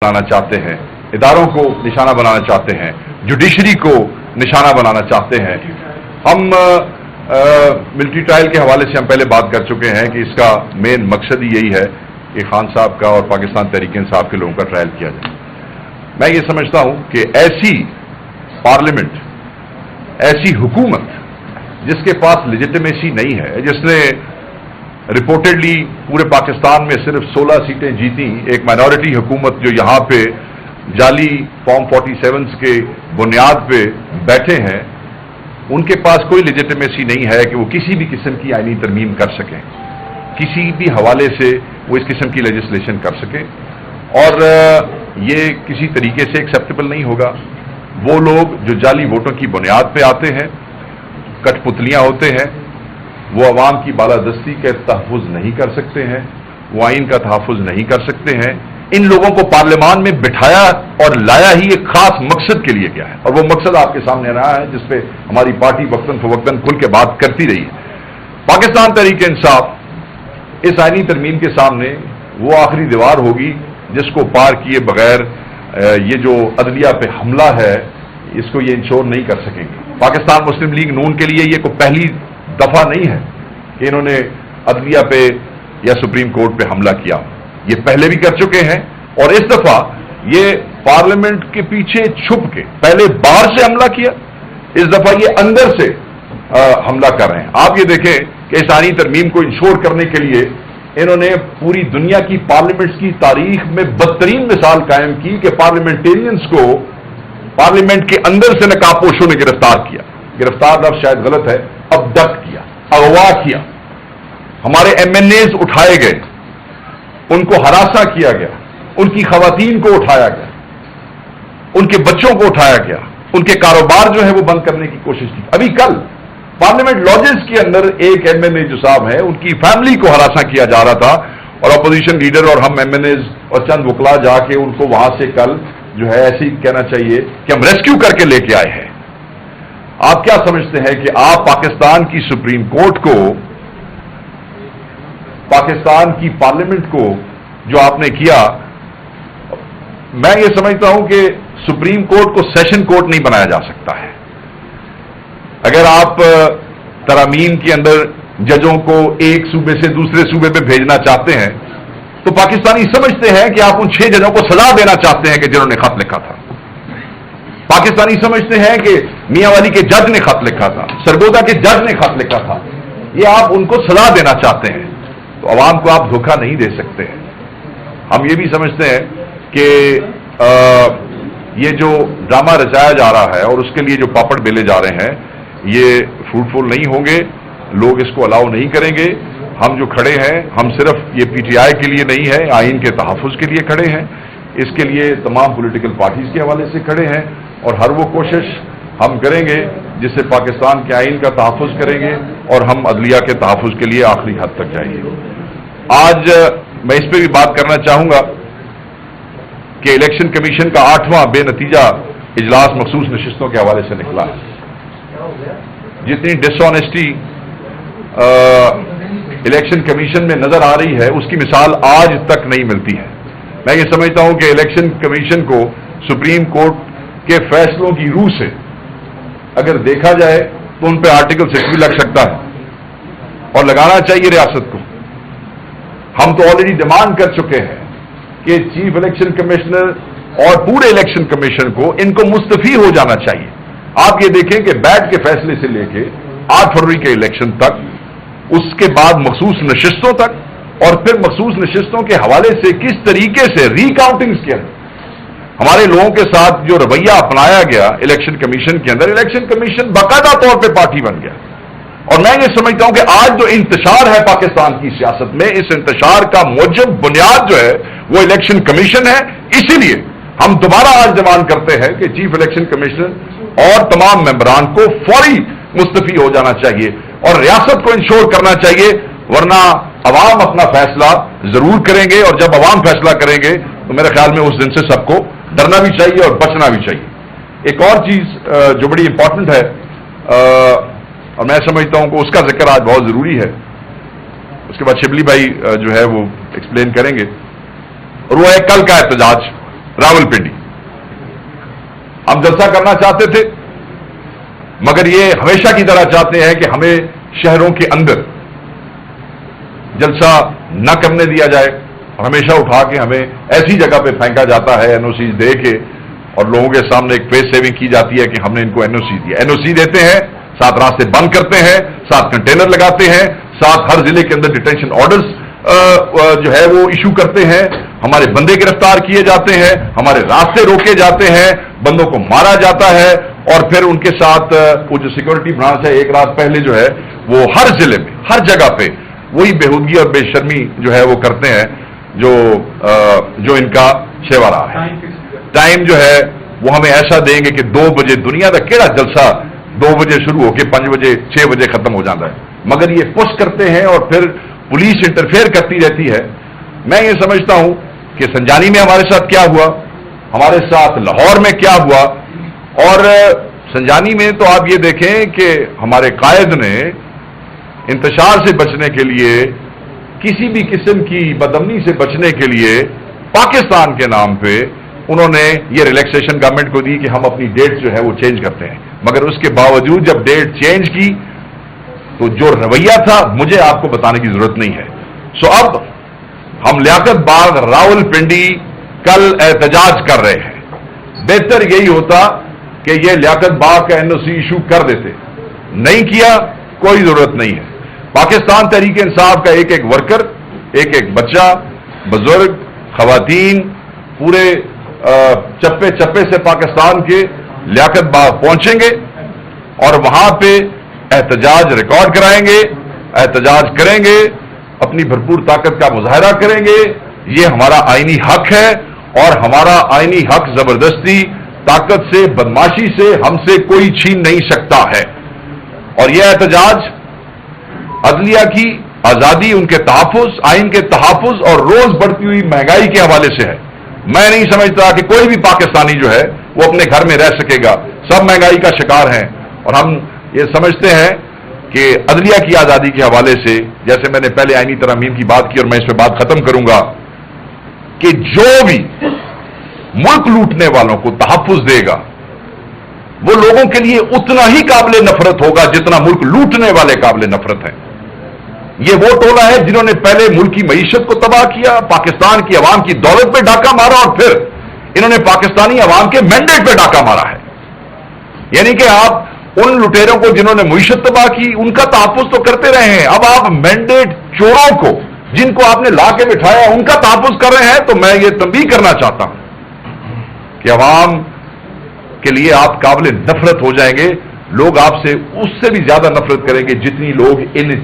बनाना चाहते हैं, इदारों को निशाना बनाना चाहते हैं, जुडिशरी को निशाना बनाना चाहते हैं। हम मिलिट्री ट्रायल के हवाले से हम पहले बात कर चुके हैं कि इसका मेन मकसद ही यही है कि खान साहब का और पाकिस्तान तहरीक इंसाफ के लोगों का ट्रायल किया जाए। मैं ये समझता हूं कि ऐसी पार्लियामेंट, ऐसी हुकूमत जिसके पास लेजिटिमेसी नहीं है, जिसने रिपोर्टेडली पूरे पाकिस्तान में सिर्फ 16 सीटें जीती, एक माइनॉरिटी हुकूमत जो यहां पे जाली फॉर्म 47 के बुनियाद पे बैठे हैं, उनके पास कोई लेजिटिमेसी नहीं है कि वो किसी भी किस्म की आईनी तरमीम कर सकें, किसी भी हवाले से वो इस किस्म की लेजिस्लेशन कर सकें, और ये किसी तरीके से एक्सेप्टेबल नहीं होगा। वो लोग जो जाली वोटों की बुनियाद पे आते हैं, कठपुतलियां होते हैं, वो अवाम की बालादस्ती का तहफ़्फ़ुज़ नहीं कर सकते हैं, वो आइन का तहफ़्फ़ुज़ नहीं कर सकते हैं। इन लोगों को पार्लियामान में बिठाया और लाया ही एक खास मकसद के लिए गया है, और वो मकसद आपके सामने रहा है, जिसपे हमारी पार्टी वक्तन फवक्तन खुल के बात करती रही है। पाकिस्तान तहरीक इंसाफ इस आइनी तरमीम के सामने वो आखिरी दीवार होगी जिसको पार किए बगैर ये जो अदलिया पे हमला है, इसको ये इंश्योर नहीं कर सकेंगे। पाकिस्तान मुस्लिम लीग नून के लिए ये कोई पहली दफा नहीं है कि इन्होंने अदलिया पे या सुप्रीम कोर्ट पे हमला किया, ये पहले भी कर चुके हैं, और इस दफा ये पार्लियामेंट के पीछे छुप के पहले बाहर से हमला किया, इस दफा ये अंदर से हमला कर रहे हैं। आप ये देखें कि इस आईनी तरमीम को इंश्योर करने के लिए इन्होंने पूरी दुनिया की पार्लियामेंट्स की तारीख में बदतरीन मिसाल कायम की कि पार्लियामेंटेरियंस को पार्लियामेंट के अंदर से नकाबपोशों ने गिरफ्तार किया। गिरफ्तार लफ्ज़ शायद गलत है, अबदक्ट किया, अगवा किया, हमारे एमएनएज उठाए गए, उनको हरासा किया गया, उनकी खवातीन को उठाया गया, उनके बच्चों को उठाया गया, उनके कारोबार जो है वो बंद करने की कोशिश की। अभी कल पार्लियामेंट लॉजेस के अंदर एक एमएनए जो साहब है, उनकी फैमिली को हरासा किया जा रहा था, और अपोजिशन लीडर और हम एमएनएज और चंद वकला जाके उनको वहां से कल जो है ऐसे ही कहना चाहिए कि हम रेस्क्यू करके लेके आए हैं। आप क्या समझते हैं कि आप पाकिस्तान की सुप्रीम कोर्ट को, पाकिस्तान की पार्लियामेंट को जो आपने किया, मैं ये समझता हूं कि सुप्रीम कोर्ट को सेशन कोर्ट नहीं बनाया जा सकता है। अगर आप तरामीम के अंदर जजों को एक सूबे से दूसरे सूबे में भेजना चाहते हैं, तो पाकिस्तानी समझते हैं कि आप उन 6 जजों को सजा देना चाहते हैं कि जिन्होंने खत लिखा था। पाकिस्तानी समझते हैं कि मियांवाली के जज ने खत लिखा था, सरगोदा के जज ने खत लिखा था, ये आप उनको सजा देना चाहते हैं, तो अवाम को आप धोखा नहीं दे सकते हैं। हम ये भी समझते हैं कि ये जो ड्रामा रचाया जा रहा है और उसके लिए जो पापड़ बेले जा रहे हैं, ये फ्रूटफुल नहीं होंगे, लोग इसको अलाउ नहीं करेंगे। हम जो खड़े हैं, हम सिर्फ ये पीटीआई के लिए नहीं है, आइन के तहफ़्फ़ुज़ के लिए खड़े हैं, इसके लिए तमाम पॉलिटिकल पार्टीज के हवाले से खड़े हैं, और हर वो कोशिश हम करेंगे जिससे पाकिस्तान के आइन का तहफ़्फ़ुज़ करेंगे और हम अदलिया के तहफ़्फ़ुज़ के लिए आखिरी हद तक जाएंगे। आज मैं इस पर भी बात करना चाहूंगा कि इलेक्शन कमीशन का 8वां बेनतीजा इजलास मखसूस नशिस्तों के हवाले से निकला है। जितनी डिसऑनेस्टी इलेक्शन कमीशन में नजर आ रही है, उसकी मिसाल आज तक नहीं मिलती है। मैं ये समझता हूं कि इलेक्शन कमीशन को सुप्रीम कोर्ट के फैसलों की रूह से अगर देखा जाए तो उन पर आर्टिकल 6 भी लग सकता है, और लगाना चाहिए रियासत को। हम तो ऑलरेडी डिमांड कर चुके हैं कि चीफ इलेक्शन कमिश्नर और पूरे इलेक्शन कमीशन को इनको मुस्तफी हो जाना चाहिए। आप ये देखें कि बैठ के फैसले से लेके 8 फरवरी के इलेक्शन तक, उसके बाद मखसूस नशिस्तों तक, और फिर मखसूस नशिस्तों के हवाले से किस तरीके से रिकाउंटिंग्स के अंदर हमारे लोगों के साथ जो रवैया अपनाया गया इलेक्शन कमीशन के अंदर, इलेक्शन कमीशन बाकायदा तौर पर पार्टी बन गया। और मैं ये समझता हूं कि आज जो इंतशार है पाकिस्तान की सियासत में, इस इंतशार का मौजब बुनियाद जो है वो इलेक्शन कमीशन है। इसीलिए हम दोबारा आज डिमांड करते हैं कि चीफ इलेक्शन कमिश्नर और तमाम मेंबरान को फौरी मुस्तफी हो जाना चाहिए और रियासत को इंश्योर करना चाहिए, वरना अवाम अपना फैसला जरूर करेंगे, और जब अवाम फैसला करेंगे तो मेरे ख्याल में उस दिन से सबको डरना भी चाहिए और बचना भी चाहिए। एक और चीज जो बड़ी इंपॉर्टेंट है, और मैं समझता हूं कि उसका जिक्र आज बहुत जरूरी है, उसके बाद शिबली भाई जो है वो एक्सप्लेन करेंगे, और वो है कल का एहतजाज। रावलपिंडी। हम जलसा करना चाहते थे, मगर ये हमेशा की तरह चाहते हैं कि हमें शहरों के अंदर जलसा न करने दिया जाए, और हमेशा उठा के हमें ऐसी जगह पे फेंका जाता है एनओसी दे के, और लोगों के सामने एक फेस सेविंग की जाती है कि हमने इनको एनओसी दिया। एनओसी देते हैं, साथ रास्ते बंद करते हैं, साथ कंटेनर लगाते हैं, साथ हर जिले के अंदर डिटेंशन ऑर्डर्स जो है वो इशू करते हैं, हमारे बंदे गिरफ्तार किए जाते हैं, हमारे रास्ते रोके जाते हैं, बंदों को मारा जाता है, और फिर उनके साथ वो जो सिक्योरिटी ब्रांच है एक रात पहले जो है वो हर जिले में हर जगह पे वही बेहूदगी और बेशर्मी जो है वो करते हैं जो इनका सेवा रहा है। टाइम जो है वो हमें ऐसा देंगे कि 2 बजे दुनिया का केड़ा जलसा 2 बजे शुरू होकर 5 बजे 6 बजे खत्म हो जाता है, मगर ये पुश करते हैं और फिर पुलिस इंटरफेयर करती रहती है। मैं ये समझता हूं कि संजानी में हमारे साथ क्या हुआ, हमारे साथ लाहौर में क्या हुआ, और संजानी में तो आप ये देखें कि हमारे कायद ने इंतशार से बचने के लिए, किसी भी किस्म की बदअमनी से बचने के लिए पाकिस्तान के नाम पे उन्होंने ये रिलैक्सेशन गवर्नमेंट को दी कि हम अपनी डेट जो है वो चेंज करते हैं, मगर उसके बावजूद जब डेट चेंज की तो जो रवैया था मुझे आपको बताने की जरूरत नहीं है। सो अब हम लियाकत बाग रावलपिंडी कल एहतजाज कर रहे हैं। बेहतर यही होता कि ये लियाकत बाग का एनओसी इशू कर देते, नहीं किया, कोई जरूरत नहीं है। पाकिस्तान तहरीक इंसाफ का एक एक वर्कर, एक एक बच्चा, बुजुर्ग, खवातीन पूरे चप्पे चप्पे से पाकिस्तान के लियाकत बाग पहुंचेंगे और वहां पे एहतजाज रिकॉर्ड कराएंगे, एहतजाज करेंगे, अपनी भरपूर ताकत का मुजाहरा करेंगे। ये हमारा आईनी हक है, और हमारा आईनी हक जबरदस्ती, ताकत से, बदमाशी से हमसे कोई छीन नहीं सकता है। और यह एहतजाज अदलिया की आजादी, उनके तहफ्फुज, आइन के तहफ्फुज और रोज बढ़ती हुई महंगाई के हवाले से है। मैं नहीं समझता कि कोई भी पाकिस्तानी जो है वो अपने घर में रह सकेगा, सब महंगाई का शिकार हैं। और हम ये समझते हैं कि अदलिया की आजादी के हवाले से, जैसे मैंने पहले आईनी तरमीम की बात की और मैं इस पर बात खत्म करूंगा, कि जो भी मुल्क लूटने वालों को तहफ्फुज देगा वो लोगों के लिए उतना ही काबिल नफरत होगा जितना मुल्क लूटने वाले काबिल नफरत हैं। ये वो टोला है जिन्होंने पहले मुल्क की मईशत को तबाह किया, पाकिस्तान की अवाम की दौलत पे डाका मारा, और फिर इन्होंने पाकिस्तानी अवाम के मैंडेट पे डाका मारा है। यानी कि आप उन लुटेरों को जिन्होंने मईशत तबाह की उनका तहफ्फुज तो करते रहे हैं, अब आप मैंडेट चोरों को जिनको आपने ला के बिठाया उनका तहफ्फुज कर रहे हैं। तो मैं ये तंबीह करना चाहता हूं कि अवाम के लिए आप काबिल नफरत हो जाएंगे, लोग आपसे उससे भी ज्यादा नफरत करेंगे जितनी लोग इन